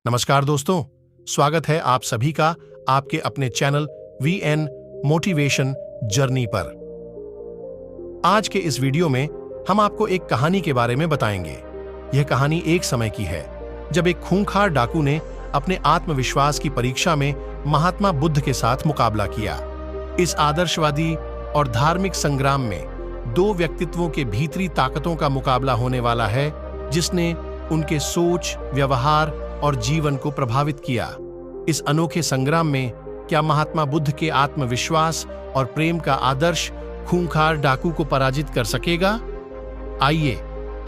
नमस्कार दोस्तों, स्वागत है आप सभी का आपके अपने चैनल वीएन मोटिवेशन जर्नी पर। आज के इस वीडियो में हम आपको एक कहानी के बारे में बताएंगे। यह कहानी एक समय की है जब एक खूंखार डाकू ने अपने आत्मविश्वास की परीक्षा में महात्मा बुद्ध के साथ मुकाबला किया। इस आदर्शवादी और धार्मिक संग्राम में दो व्यक्तित्वों के भीतरी ताकतों का मुकाबला होने वाला है, जिसने उनके सोच, व्यवहार और जीवन को प्रभावित किया। इस अनोखे संग्राम में क्या महात्मा बुद्ध के आत्मविश्वास और प्रेम का आदर्श खूंखार डाकू को पराजित कर सकेगा? आइए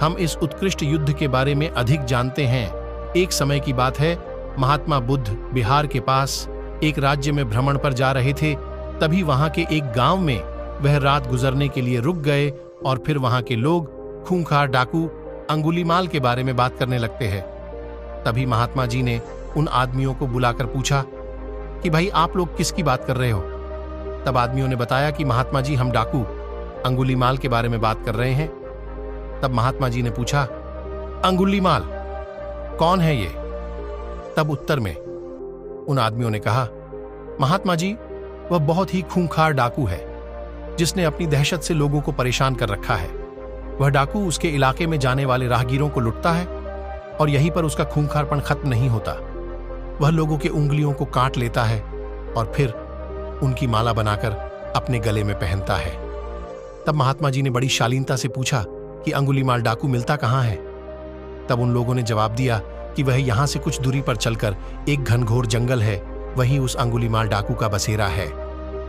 हम इस उत्कृष्ट युद्ध के बारे में अधिक जानते हैं। एक समय की बात है, महात्मा बुद्ध बिहार के पास एक राज्य में भ्रमण पर जा रहे थे। तभी वहां के एक गांव में वह रात गुजरने के लिए रुक गए और फिर वहां के लोग खूंखार डाकू अंगुलीमाल के बारे में बात करने लगते हैं। तभी महात्मा जी ने उन आदमियों को बुलाकर पूछा कि भाई आप लोग किसकी बात कर रहे हो? तब आदमियों ने बताया कि महात्मा जी हम डाकू अंगुलीमाल के बारे में बात कर रहे हैं। तब महात्मा जी ने पूछा, अंगुलीमाल कौन है ये? तब उत्तर में उन आदमियों ने कहा, महात्मा जी वह बहुत ही खूंखार डाकू है जिसने अपनी दहशत से लोगों को परेशान कर रखा है। वह डाकू उसके इलाके में जाने वाले राहगीरों को लुटता है और यहीं पर उसका खूंखारपन खत्म नहीं होता। वह लोगों के उंगलियों को काट लेता है और फिर उनकी माला बनाकर अपने गले में पहनता है। तब महात्मा जी ने बड़ी शालीनता से पूछा कि अंगुलीमाल डाकू मिलता कहाँ है? तब उन लोगों ने जवाब दिया कि वह यहां से कुछ दूरी पर चलकर एक घनघोर जंगल है, वहीं उस अंगुलीमाल डाकू का बसेरा है।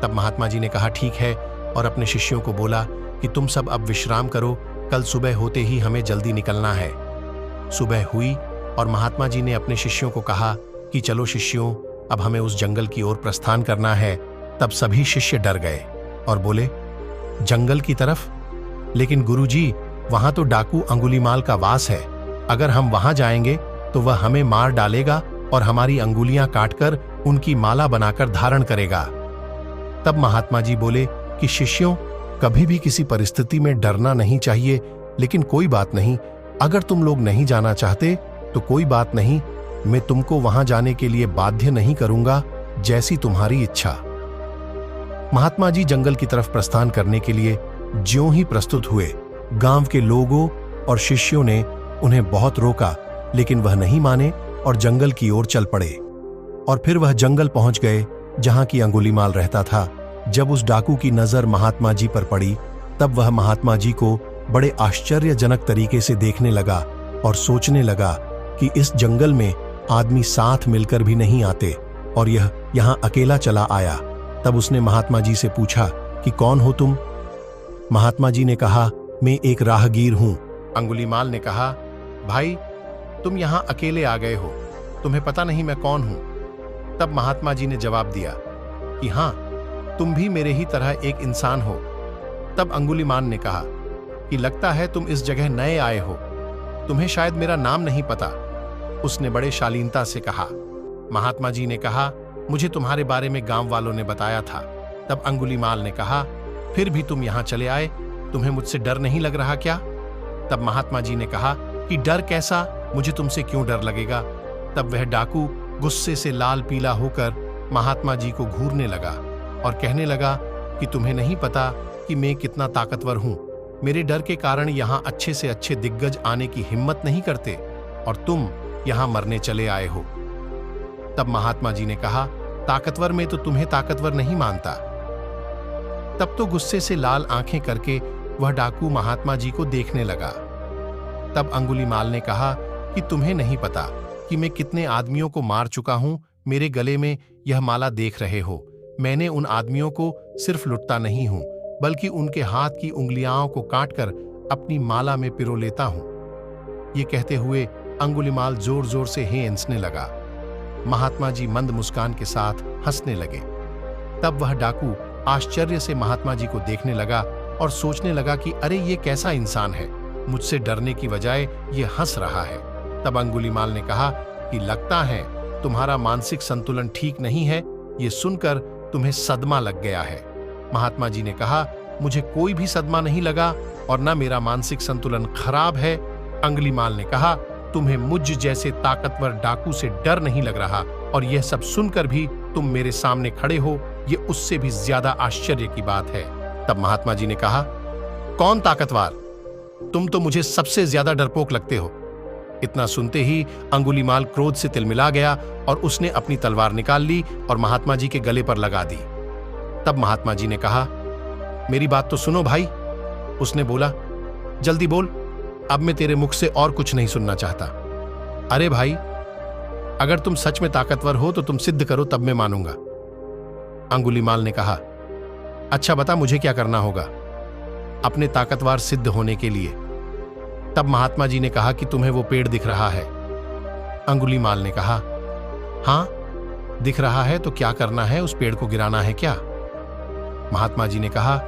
तब महात्मा जी ने कहा ठीक है और अपने शिष्यों को बोला कि तुम सब अब विश्राम करो, कल सुबह होते ही हमें जल्दी निकलना है। सुबह हुई और महात्मा जी ने अपने शिष्यों को कहा कि चलो शिष्यों, अब हमें उस जंगल की ओर प्रस्थान करना है। तब सभी शिष्य डर गए और बोले, जंगल की तरफ? लेकिन गुरुजी, वहां तो डाकू अंगुलीमाल का वास है। अगर हम वहां जाएंगे तो वह हमें मार डालेगा और हमारी अंगुलियां काटकर उनकी माला बनाकर धारण करेगा। तब महात्मा जी बोले कि शिष्यों, कभी भी किसी परिस्थिति में डरना नहीं चाहिए, लेकिन कोई बात नहीं, अगर तुम लोग नहीं जाना चाहते तो कोई बात नहीं, मैं तुमको वहां जाने के लिए बाध्य नहीं करूंगा, जैसी तुम्हारी इच्छा। महात्मा जी जंगल की तरफ प्रस्थान करने के लिए ज्यों ही प्रस्तुत हुए, गांव के लोगों और शिष्यों ने उन्हें बहुत रोका, लेकिन वह नहीं माने और जंगल की ओर चल पड़े। और फिर वह जंगल पहुंच गए जहां की अंगुलीमाल रहता था। जब उस डाकू की नजर महात्मा जी पर पड़ी, तब वह महात्मा जी को बड़े आश्चर्यजनक तरीके से देखने लगा और सोचने लगा कि इस जंगल में आदमी साथ मिलकर भी नहीं आते और यह यहां अकेला चला आया। तब उसने महात्मा जी से पूछा कि कौन हो तुम? महात्मा जी ने कहा, मैं एक राहगीर हूं। अंगुलीमाल ने कहा, भाई तुम यहां अकेले आ गए हो, तुम्हें पता नहीं मैं कौन हूं? तब महात्मा जी ने जवाब दिया कि हां, तुम भी मेरे ही तरह एक इंसान हो। तब अंगुलीमाल ने कहा कि लगता है तुम इस जगह नए आए हो, तुम्हें शायद मेरा नाम नहीं पता। उसने बड़े शालीनता से कहा। महात्मा जी ने कहा, मुझे तुम्हारे बारे में गांव वालों ने बताया था। तब अंगुलीमाल ने कहा, फिर भी तुम यहां चले आए, तुम्हें मुझसे डर नहीं लग रहा क्या? तब महात्मा जी ने कहा कि डर कैसा, मुझे तुमसे क्यों डर लगेगा? तब वह डाकू गुस्से से लाल पीला होकर महात्मा जी को घूरने लगा और कहने लगा कि तुम्हें नहीं पता कि मैं कितना ताकतवर हूं। मेरे डर के कारण यहां अच्छे से अच्छे दिग्गज आने की हिम्मत नहीं करते और तुम यहां मरने चले आए हो। तब महात्मा जी ने कहा, ताकतवर में तो तुम्हें ताकतवर नहीं मानता। तब तो गुस्से से लाल आंखें करके वह डाकू महात्मा जी को देखने लगा। तब अंगुलीमाल ने कहा कि तुम्हें नहीं पता कि मैं कितने आदमियों को मार चुका हूं। मेरे गले में यह माला देख रहे हो, मैंने उन आदमियों को सिर्फ लुटता नहीं हूं, बल्कि उनके हाथ की उंगलियां को काटकर अपनी माला में पिरो लेता हूं। ये कहते हुए अंगुलीमाल जोर जोर से हंसने लगा। महात्मा जी मंद मुस्कान के साथ हंसने लगे। तब वह डाकू आश्चर्य से महात्मा जी को देखने लगा और सोचने लगा कि अरे ये कैसा इंसान है, मुझसे डरने की बजाय ये हंस रहा है। तब अंगुलीमाल ने कहा कि लगता है तुम्हारा मानसिक संतुलन ठीक नहीं है, ये सुनकर तुम्हें सदमा लग गया है। महात्मा जी ने कहा, मुझे कोई भी सदमा नहीं लगा और न मेरा मानसिक संतुलन खराब है। अंगुलीमाल ने कहा, तुम्हें मुझ जैसे ताकतवर डाकू से डर नहीं लग रहा और यह सब सुनकर भी तुम मेरे सामने खड़े हो, ये उससे भी ज्यादा आश्चर्य की बात है। तब महात्मा जी ने कहा, कौन ताकतवर? तुम तो मुझे सबसे ज्यादा डरपोक लगते हो। इतना सुनते ही अंगुलीमाल क्रोध से तिलमिला गया और उसने अपनी तलवार निकाल ली और महात्मा जी के गले पर लगा दी। तब महात्मा जी ने कहा, मेरी बात तो सुनो भाई। उसने बोला, जल्दी बोल, अब मैं तेरे मुख से और कुछ नहीं सुनना चाहता। अरे भाई, अगर तुम सच में ताकतवर हो तो तुम सिद्ध करो, तब मैं मानूंगा। अंगुलीमाल ने कहा, अच्छा बता, मुझे क्या करना होगा अपने ताकतवर सिद्ध होने के लिए? तब महात्मा जी ने कहा कि तुम्हें वो पेड़ दिख रहा है। अंगुलीमाल ने कहा, हां दिख रहा है, तो क्या करना है? उस पेड़ को गिराना है क्या? महात्मा जी ने कहा,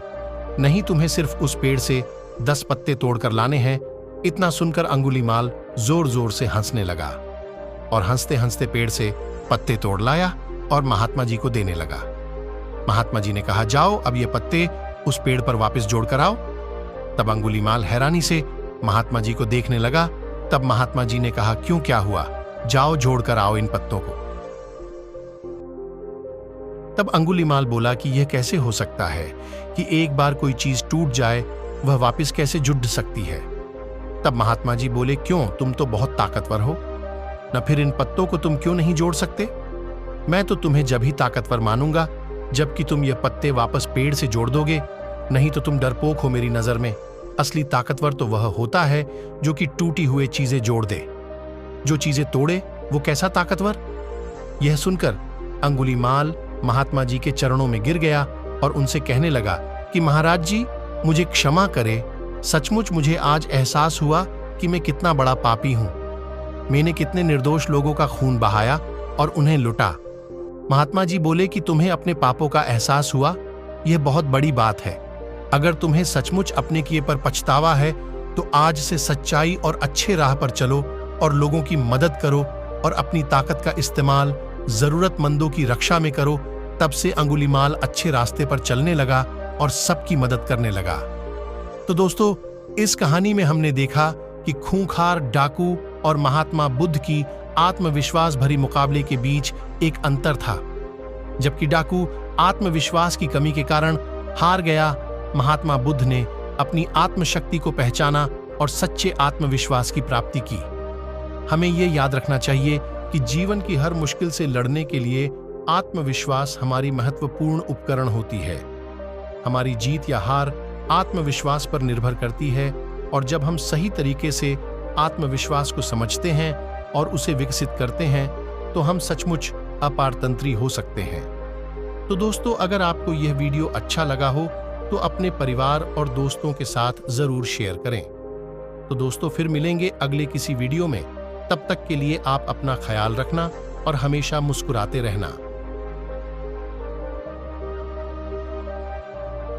नहीं, तुम्हें सिर्फ उस पेड़ से 10 पत्ते तोड़कर लाने हैं। इतना सुनकर अंगुलीमाल जोर जोर से हंसने लगा और हंसते हंसते पेड़ से पत्ते तोड़ लाया और महात्मा जी को देने लगा। महात्मा जी ने कहा, जाओ अब ये पत्ते उस पेड़ पर वापस जोड़कर आओ। तब अंगुलीमाल हैरानी से महात्मा जी को देखने लगा। तब महात्मा जी ने कहा, क्यों, क्या हुआ? जाओ जोड़कर आओ इन पत्तों को। तब अंगुलीमाल बोला कि यह कैसे हो सकता है कि एक बार कोई चीज टूट जाए वह वापस कैसे जुड़ सकती है? तब महात्मा जी बोले, क्यों, तुम तो बहुत ताकतवर हो न, फिर इन पत्तों को तुम क्यों नहीं जोड़ सकते? मैं तो तुम्हें जब ही ताकतवर मानूंगा जबकि तुम ये पत्ते वापस पेड़ से जोड़ दोगे, नहीं तो तुम डरपोक हो मेरी नजर में। असली ताकतवर तो वह होता है जो कि टूटी हुई चीजें जोड़ दे। जो चीजें तोड़े वो कैसा ताकतवर? यह सुनकर अंगुलीमाल महात्मा जी के चरणों में गिर गया और उनसे कहने लगा कि महाराज जी, मुझे क्षमा करे, सचमुच मुझे आज एहसास हुआ कि मैं कितना बड़ा पापी हूं। मैंने कितने निर्दोष लोगों का खून बहाया और उन्हें लुटा। महात्मा जी बोले कि तुम्हें अपने पापों का एहसास हुआ, यह बहुत बड़ी बात है। अगर तुम्हें सचमुच अपने किए पर पछतावा है तो आज से सच्चाई और अच्छे राह पर चलो और लोगों की मदद करो और अपनी ताकत का इस्तेमाल जरूरतमंदों की रक्षा में करो। तब से अंगुलीमाल अच्छे रास्ते पर चलने लगा और सबकी मदद करने लगा। तो दोस्तों, इस कहानी में हमने देखा कि खूंखार डाकू और महात्मा बुद्ध की आत्मविश्वास भरी मुकाबले के बीच एक अंतर था। जबकि डाकू आत्मविश्वास की कमी के कारण हार गया, महात्मा बुद्ध ने अपनी आत्मशक्ति को पहचाना और सच्चे आत्मविश्वास की प्राप्ति की। हमें यह याद रखना चाहिए कि जीवन की हर मुश्किल से लड़ने के लिए आत्मविश्वास हमारी महत्वपूर्ण उपकरण होती है। हमारी जीत या हार आत्मविश्वास पर निर्भर करती है और जब हम सही तरीके से आत्मविश्वास को समझते हैं और उसे विकसित करते हैं तो हम सचमुच अपारतंत्री हो सकते हैं। तो दोस्तों, अगर आपको यह वीडियो अच्छा लगा हो तो अपने परिवार और दोस्तों के साथ जरूर शेयर करें। तो दोस्तों, फिर मिलेंगे अगले किसी वीडियो में। तब तक के लिए आप अपना ख्याल रखना और हमेशा मुस्कुराते रहना।